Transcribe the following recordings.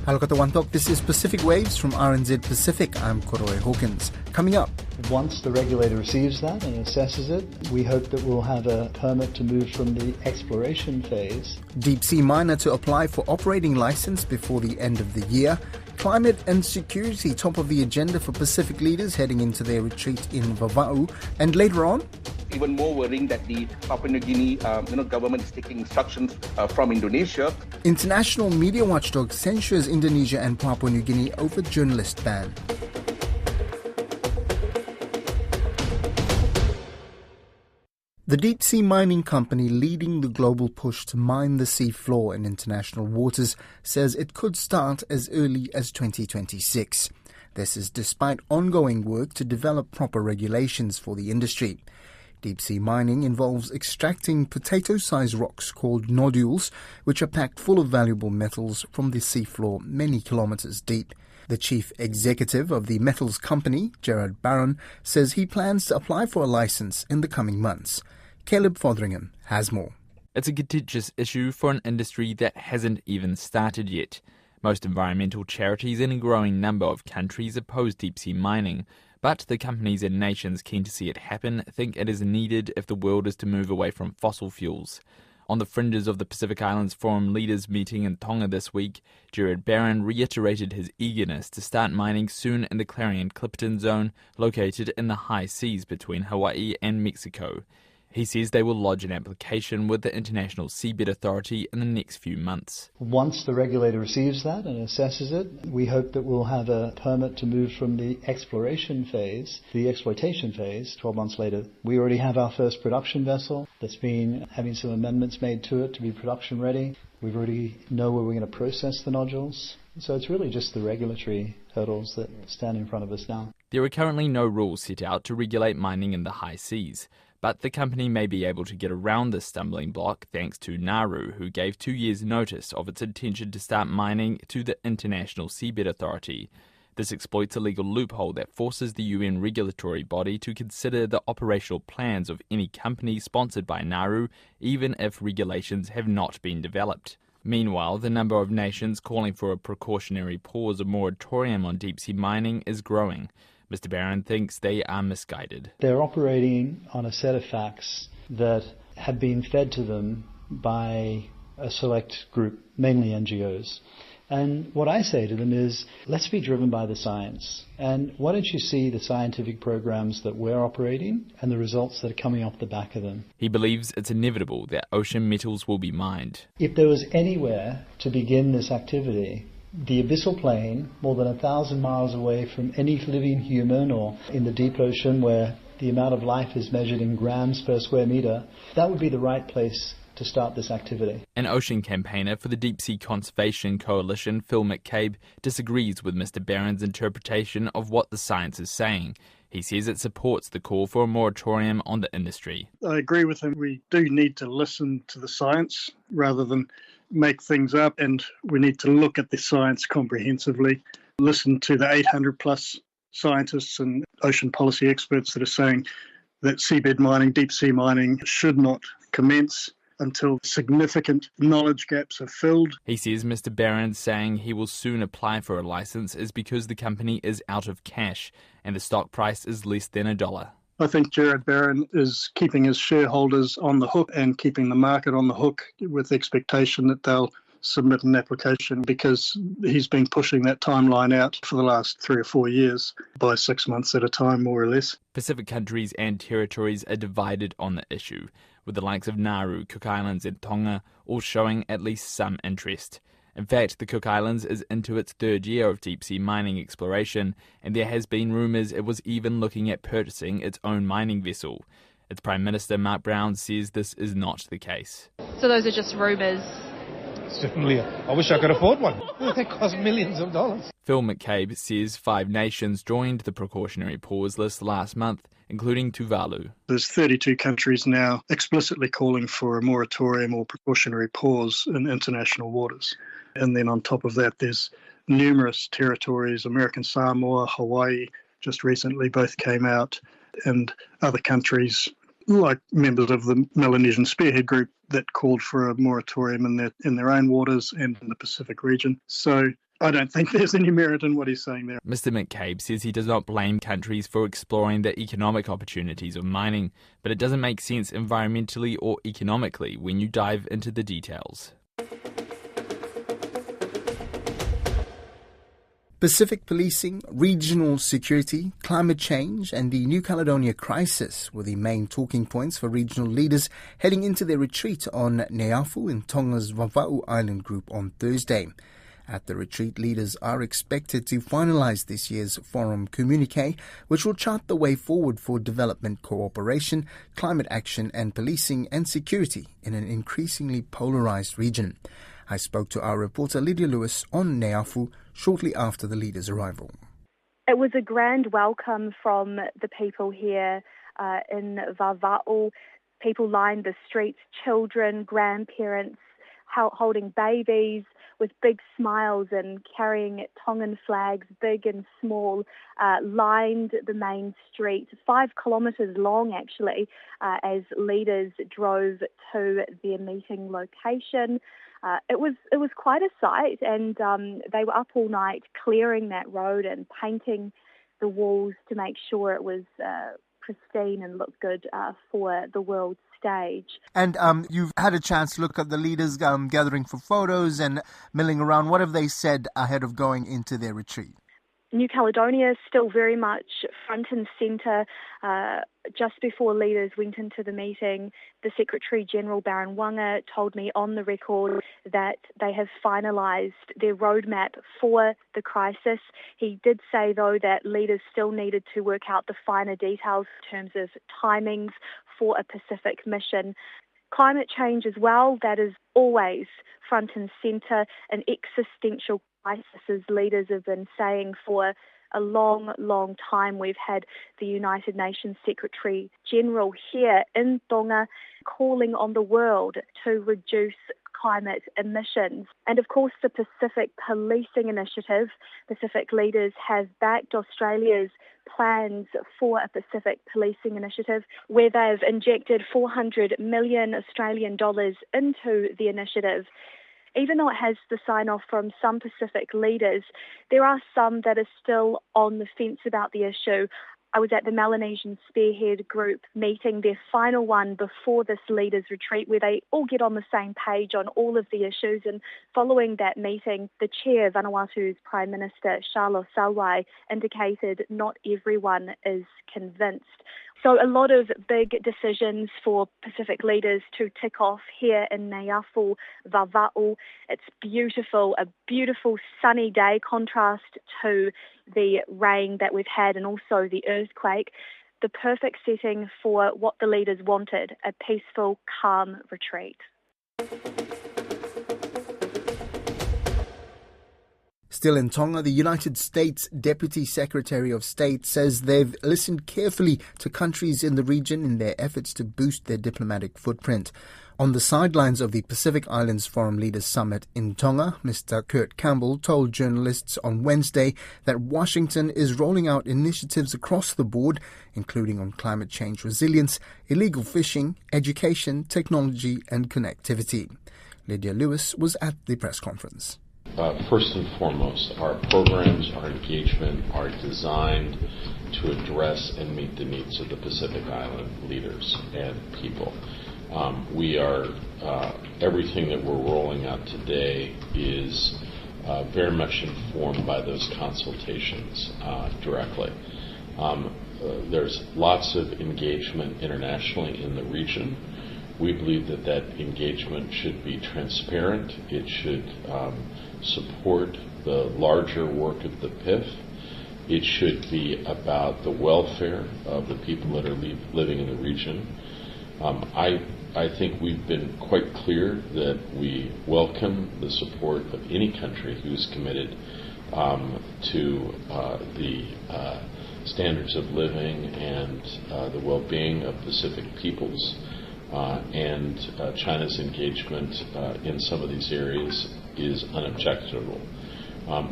Hello kata Wantok, this is Pacific Waves from RNZ Pacific. I'm Koroi Hawkins. Coming up. Once the regulator receives that and assesses it, we hope that we'll have a permit to move from the exploration phase. Deep sea miner to apply for operating license before the end of the year. Climate and security top of the agenda for Pacific leaders heading into their retreat in Vava'u. And later on, even more worrying that the Papua New Guinea government is taking instructions from Indonesia. International media watchdog censures Indonesia and Papua New Guinea over journalist ban. The deep-sea mining company leading the global push to mine the seafloor in international waters says it could start as early as 2026. This is despite ongoing work to develop proper regulations for the industry. Deep-sea mining involves extracting potato-sized rocks called nodules, which are packed full of valuable metals from the seafloor many kilometers deep. The chief executive of the metals company, Gerard Barron, says he plans to apply for a license in the coming months. Caleb Fotheringham has more. It's a contentious issue for an industry that hasn't even started yet. Most environmental charities in a growing number of countries oppose deep-sea mining, but the companies and nations keen to see it happen think it is needed if the world is to move away from fossil fuels. On the fringes of the Pacific Islands Forum leaders meeting in Tonga this week, Gerard Barron reiterated his eagerness to start mining soon in the Clarion-Clipperton zone located in the high seas between Hawaii and Mexico. He says they will lodge an application with the International Seabed Authority in the next few months. Once the regulator receives that and assesses it, we hope that we'll have a permit to move from the exploration phase, the exploitation phase, 12 months later. We already have our first production vessel that's been having some amendments made to it to be production ready. We already know where we're going to process the nodules. So it's really just the regulatory hurdles that stand in front of us now. There are currently no rules set out to regulate mining in the high seas. But the company may be able to get around this stumbling block thanks to Nauru, who gave 2 years' notice of its intention to start mining to the International Seabed Authority. This exploits a legal loophole that forces the UN regulatory body to consider the operational plans of any company sponsored by Nauru, even if regulations have not been developed. Meanwhile, the number of nations calling for a precautionary pause or moratorium on deep-sea mining is growing. Mr. Barron thinks they are misguided. They're operating on a set of facts that have been fed to them by a select group, mainly NGOs. And what I say to them is, let's be driven by the science. And why don't you see the scientific programs that we're operating and the results that are coming off the back of them? He believes it's inevitable that ocean metals will be mined. If there was anywhere to begin this activity, the abyssal plain, more than 1,000 miles away from any living human, or in the deep ocean where the amount of life is measured in grams per square meter, that would be the right place to start this activity. An ocean campaigner for the Deep Sea Conservation Coalition, Phil McCabe, disagrees with Mr. Barron's interpretation of what the science is saying. He says it supports the call for a moratorium on the industry. I agree with him. We do need to listen to the science rather than make things up, and we need to look at the science comprehensively, listen to the 800 plus scientists and ocean policy experts that are saying that seabed mining, deep sea mining should not commence until significant knowledge gaps are filled. He says Mr. Barron saying he will soon apply for a license is because the company is out of cash and the stock price is less than $1. I think Gerard Barron is keeping his shareholders on the hook and keeping the market on the hook with the expectation that they'll submit an application, because he's been pushing that timeline out for the last 3 or 4 years by 6 months at a time, more or less. Pacific countries and territories are divided on the issue, with the likes of Nauru, Cook Islands and Tonga all showing at least some interest. In fact, the Cook Islands is into its 3rd year of deep-sea mining exploration, and there has been rumours it was even looking at purchasing its own mining vessel. Its Prime Minister, Mark Brown, says this is not the case. So those are just rumours? Certainly. I wish I could afford one. They cost millions of dollars. Phil McCabe says 5 nations joined the precautionary pause list last month, including Tuvalu. There's 32 countries now explicitly calling for a moratorium or precautionary pause in international waters. And then on top of that, there's numerous territories, American Samoa, Hawaii, just recently both came out, and other countries like members of the Melanesian Spearhead Group that called for a moratorium in their own waters and in the Pacific region. So I don't think there's any merit in what he's saying there. Mr. McCabe says he does not blame countries for exploring the economic opportunities of mining, but it doesn't make sense environmentally or economically when you dive into the details. Pacific policing, regional security, climate change and the New Caledonia crisis were the main talking points for regional leaders heading into their retreat on Neiafu in Tonga's Vava'u island group on Thursday. At the retreat, leaders are expected to finalise this year's forum communique, which will chart the way forward for development cooperation, climate action and policing and security in an increasingly polarised region. I spoke to our reporter Lydia Lewis on Neiafu shortly after the leaders' arrival. It was a grand welcome from the people here in Vava'u. People lined the streets, children, grandparents, holding babies with big smiles and carrying Tongan flags, big and small, lined the main street, 5 kilometres long actually, as leaders drove to their meeting location. It was quite a sight, and they were up all night clearing that road and painting the walls to make sure it was pristine and looked good for the world stage. And you've had a chance to look at the leaders gathering for photos and milling around. What have they said ahead of going into their retreat? New Caledonia is still very much front and centre. Just before leaders went into the meeting, the Secretary-General Baron Wanga told me on the record that they have finalised their roadmap for the crisis. He did say, though, that leaders still needed to work out the finer details in terms of timings for a Pacific mission. Climate change as well, that is always front and centre, an existential crisis, as leaders have been saying for a long, long time. We've had the United Nations Secretary General here in Tonga calling on the world to reduce climate emissions. And of course, the Pacific Policing Initiative, Pacific leaders have backed Australia's plans for a Pacific Policing Initiative, where they've injected 400 million Australian dollars into the initiative. Even though it has the sign-off from some Pacific leaders, there are some that are still on the fence about the issue. I was at the Melanesian Spearhead Group meeting, their final one before this leaders' retreat, where they all get on the same page on all of the issues. And following that meeting, the chair, Vanuatu's Prime Minister, Charles Salwai, indicated not everyone is convinced. So a lot of big decisions for Pacific leaders to tick off here in Neiafu, Vava'u. It's beautiful, a beautiful sunny day, contrast to the rain that we've had and also the earthquake. The perfect setting for what the leaders wanted, a peaceful, calm retreat. Still in Tonga, the United States Deputy Secretary of State says they've listened carefully to countries in the region in their efforts to boost their diplomatic footprint. On the sidelines of the Pacific Islands Forum Leaders Summit in Tonga, Mr. Kurt Campbell told journalists on Wednesday that Washington is rolling out initiatives across the board, including on climate change resilience, illegal fishing, education, technology and connectivity. Lydia Lewis was at the press conference. First and foremost, our programs, our engagement are designed to address and meet the needs of the Pacific Island leaders and people. Everything that we're rolling out today is very much informed by those consultations directly. There's lots of engagement internationally in the region. We believe that engagement should be transparent. It should support the larger work of the PIF. It should be about the welfare of the people that are living in the region. I think we've been quite clear that we welcome the support of any country who's committed to the standards of living and the well-being of Pacific peoples. And China's engagement in some of these areas is unobjectionable.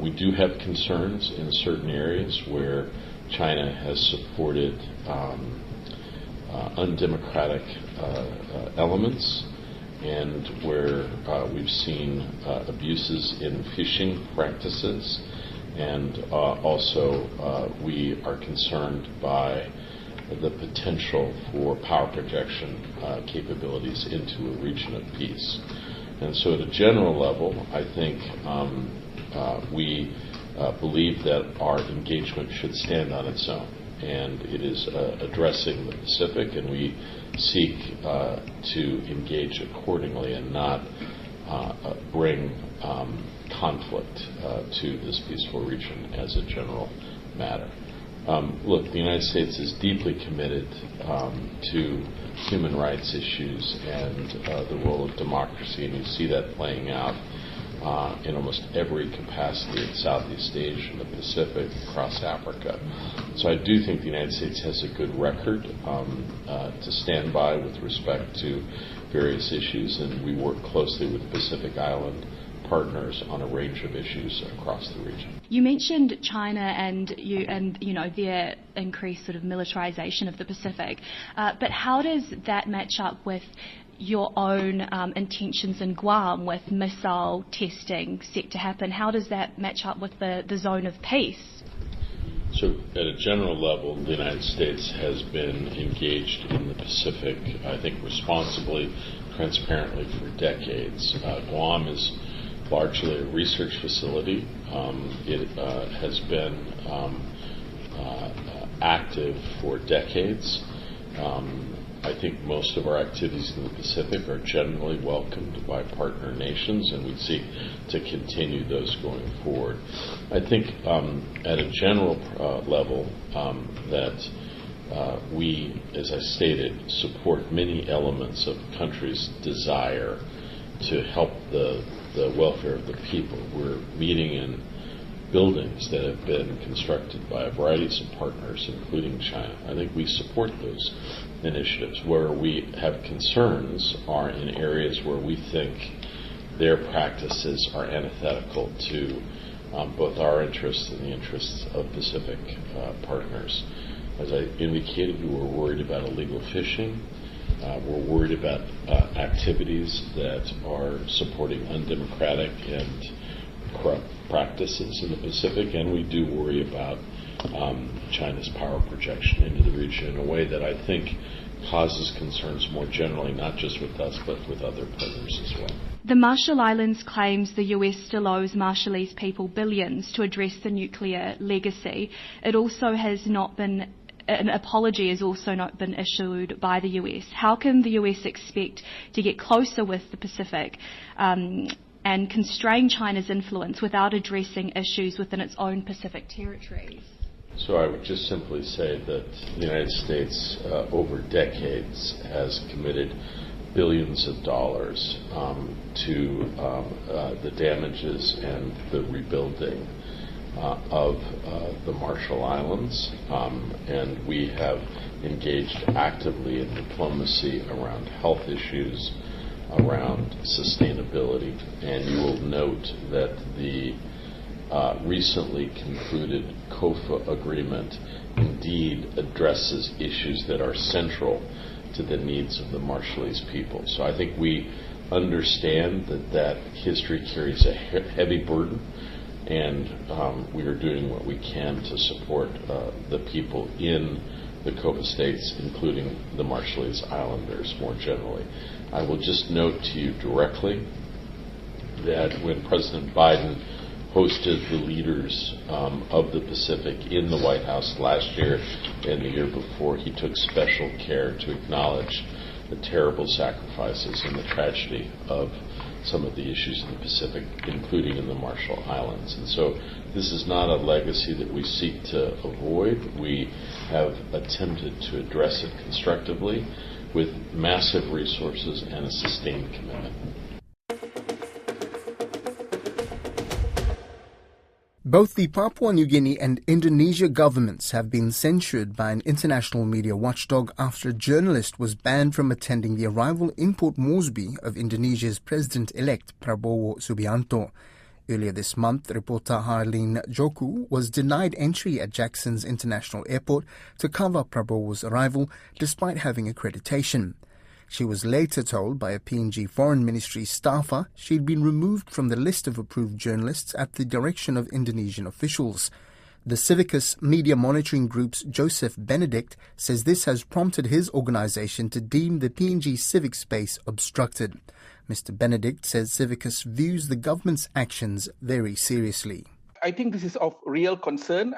We do have concerns in certain areas where China has supported undemocratic elements, and where we've seen abuses in fishing practices, and also we are concerned by the potential for power projection capabilities into a region of peace. And so at a general level, I think we believe that our engagement should stand on its own, and it is addressing the Pacific, and we seek to engage accordingly and not bring conflict to this peaceful region as a general matter. Look, the United States is deeply committed to human rights issues and the role of democracy, and you see that playing out in almost every capacity in Southeast Asia, the Pacific, across Africa. So I do think the United States has a good record to stand by with respect to various issues, and we work closely with Pacific Island partners on a range of issues across the region. You mentioned China and their increased sort of militarization of the Pacific, but how does that match up with your own intentions in Guam with missile testing set to happen? How does that match up with the zone of peace? So at a general level, the United States has been engaged in the Pacific, I think, responsibly, transparently for decades. Guam is largely a research facility. It has been active for decades. I think most of our activities in the Pacific are generally welcomed by partner nations, and we seek to continue those going forward. I think at a general level that we, as I stated, support many elements of the country's desire to help the welfare of the people. We're meeting in buildings that have been constructed by a variety of partners, including China. I think we support those initiatives. Where we have concerns are in areas where we think their practices are antithetical to both our interests and the interests of Pacific partners. As I indicated, we were worried about illegal fishing. We're worried about activities that are supporting undemocratic and corrupt practices in the Pacific, and we do worry about China's power projection into the region in a way that I think causes concerns more generally, not just with us, but with other partners as well. The Marshall Islands claims the US still owes Marshallese people billions to address the nuclear legacy. It also has not been an apology has also not been issued by the US. How can the US expect to get closer with the Pacific and constrain China's influence without addressing issues within its own Pacific territories? So I would just simply say that the United States over decades has committed billions of dollars to the damages and the rebuilding of the Marshall Islands, and we have engaged actively in diplomacy around health issues, around sustainability, and you will note that the recently concluded COFA agreement indeed addresses issues that are central to the needs of the Marshallese people. So I think we understand that history carries a heavy burden, and we are doing what we can to support the people in the COFA states, including the Marshallese Islanders more generally. I will just note to you directly that when President Biden hosted the leaders of the Pacific in the White House last year and the year before, he took special care to acknowledge the terrible sacrifices and the tragedy of some of the issues in the Pacific, including in the Marshall Islands. And so this is not a legacy that we seek to avoid. We have attempted to address it constructively with massive resources and a sustained commitment. Both the Papua New Guinea and Indonesia governments have been censured by an international media watchdog after a journalist was banned from attending the arrival in Port Moresby of Indonesia's President-elect Prabowo Subianto. Earlier this month, reporter Harleen Joku was denied entry at Jackson's International Airport to cover Prabowo's arrival despite having accreditation. She was later told by a PNG Foreign Ministry staffer she'd been removed from the list of approved journalists at the direction of Indonesian officials. The Civicus media monitoring group's Joseph Benedict says this has prompted his organisation to deem the PNG civic space obstructed. Mr. Benedict says Civicus views the government's actions very seriously. I think this is of real concern.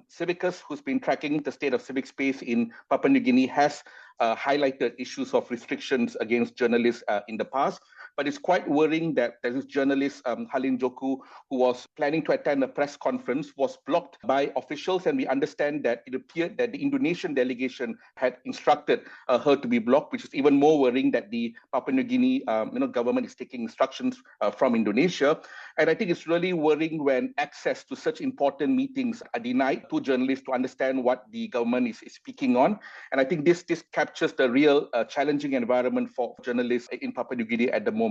Civicus, who's been tracking the state of civic space in Papua New Guinea, has highlighted issues of restrictions against journalists in the past. But it's quite worrying that this journalist, Halin Joku, who was planning to attend a press conference, was blocked by officials. And we understand that it appeared that the Indonesian delegation had instructed her to be blocked, which is even more worrying that the Papua New Guinea government is taking instructions from Indonesia. And I think it's really worrying when access to such important meetings are denied to journalists to understand what the government is speaking on. And I think this captures the real challenging environment for journalists in Papua New Guinea at the moment.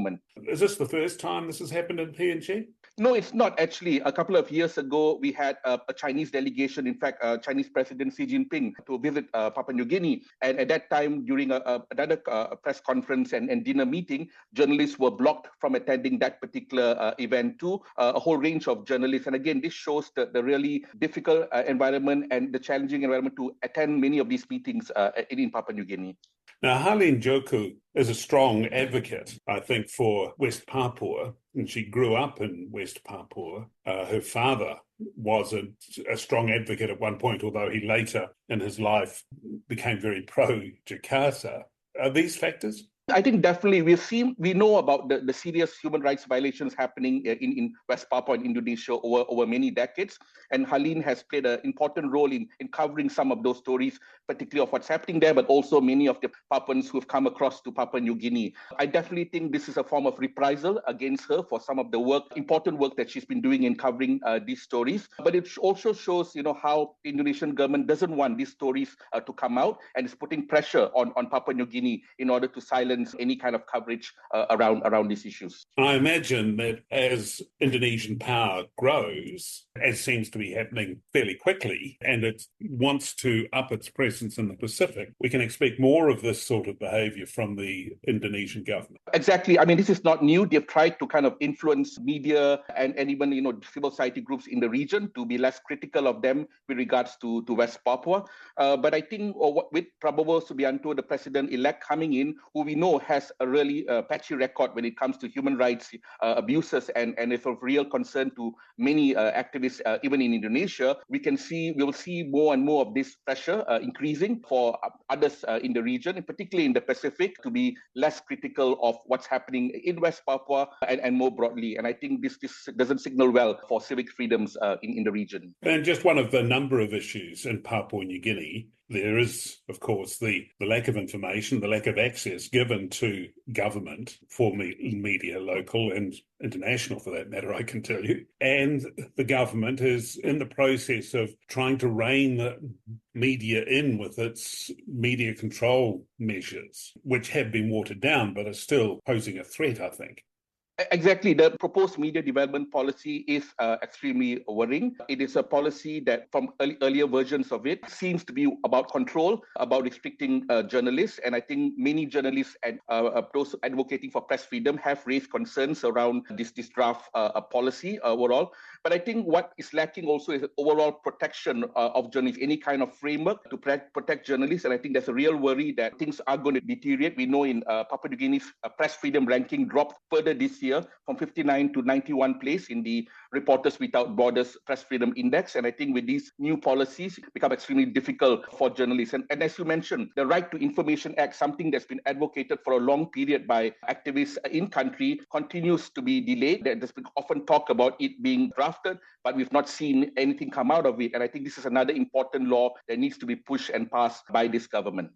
Is this the first time this has happened in PNG? No, it's not actually. A couple of years ago, we had a Chinese delegation, in fact, Chinese President Xi Jinping, to visit Papua New Guinea. And at that time, during another press conference and dinner meeting, journalists were blocked from attending that particular event too, a whole range of journalists. And again, this shows the really difficult environment and the challenging environment to attend many of these meetings in Papua New Guinea. Now, Halin Joku is a strong advocate, I think, for West Papua, and she grew up in West Papua. Her father was a strong advocate at one point, although he later in his life became very pro-Jakarta. Are these factors? I think definitely we know about the serious human rights violations happening in West Papua and Indonesia over many decades. And Halin has played an important role in covering some of those stories, particularly of what's happening there, but also many of the Papuans who have come across to Papua New Guinea. I definitely think this is a form of reprisal against her for some of the important work that she's been doing in covering these stories. But it also shows, how the Indonesian government doesn't want these stories to come out and is putting pressure on Papua New Guinea in order to silence any kind of coverage around these issues. I imagine that as Indonesian power grows, as seems to be happening fairly quickly, and it wants to up its presence in the Pacific, we can expect more of this sort of behaviour from the Indonesian government. Exactly. This is not new. They've tried to kind of influence media and even, civil society groups in the region to be less critical of them with regards to West Papua. But I think with Prabowo Subianto, the president-elect coming in, who we know has a really patchy record when it comes to human rights abuses and is of real concern to many activists, even in Indonesia, we will see more and more of this pressure increasing for others in the region, and particularly in the Pacific, to be less critical of what's happening in West Papua and more broadly. And I think this doesn't signal well for civic freedoms in the region. And just one of the number of issues in Papua New Guinea, there is, of course, the lack of information, the lack of access given to government for media, local and international for that matter, I can tell you. And the government is in the process of trying to rein the media in with its media control measures, which have been watered down but are still posing a threat, I think. Exactly. The proposed media development policy is extremely worrying. It is a policy that from earlier versions of it seems to be about control, about restricting journalists. And I think many journalists and those advocating for press freedom have raised concerns around this draft policy overall. But I think what is lacking also is overall protection of journalists, any kind of framework to protect journalists. And I think there's a real worry that things are going to deteriorate. We know in Papua New Guinea's press freedom ranking dropped further this year from 59 to 91 place in the Reporters Without Borders Press Freedom Index. And I think with these new policies, it becomes extremely difficult for journalists. And as you mentioned, the Right to Information Act, something that's been advocated for a long period by activists in country, continues to be delayed. There's been often talk about it being drafted, but we've not seen anything come out of it. And I think this is another important law that needs to be pushed and passed by this government.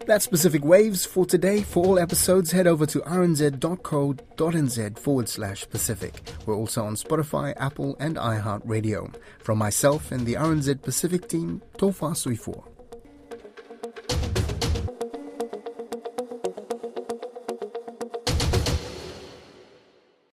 That's Pacific Waves for today. For all episodes, head over to rnz.co.nz/Pacific. We're also on Spotify, Apple and iHeartRadio. From myself and the RNZ Pacific team, Tofa Suifo.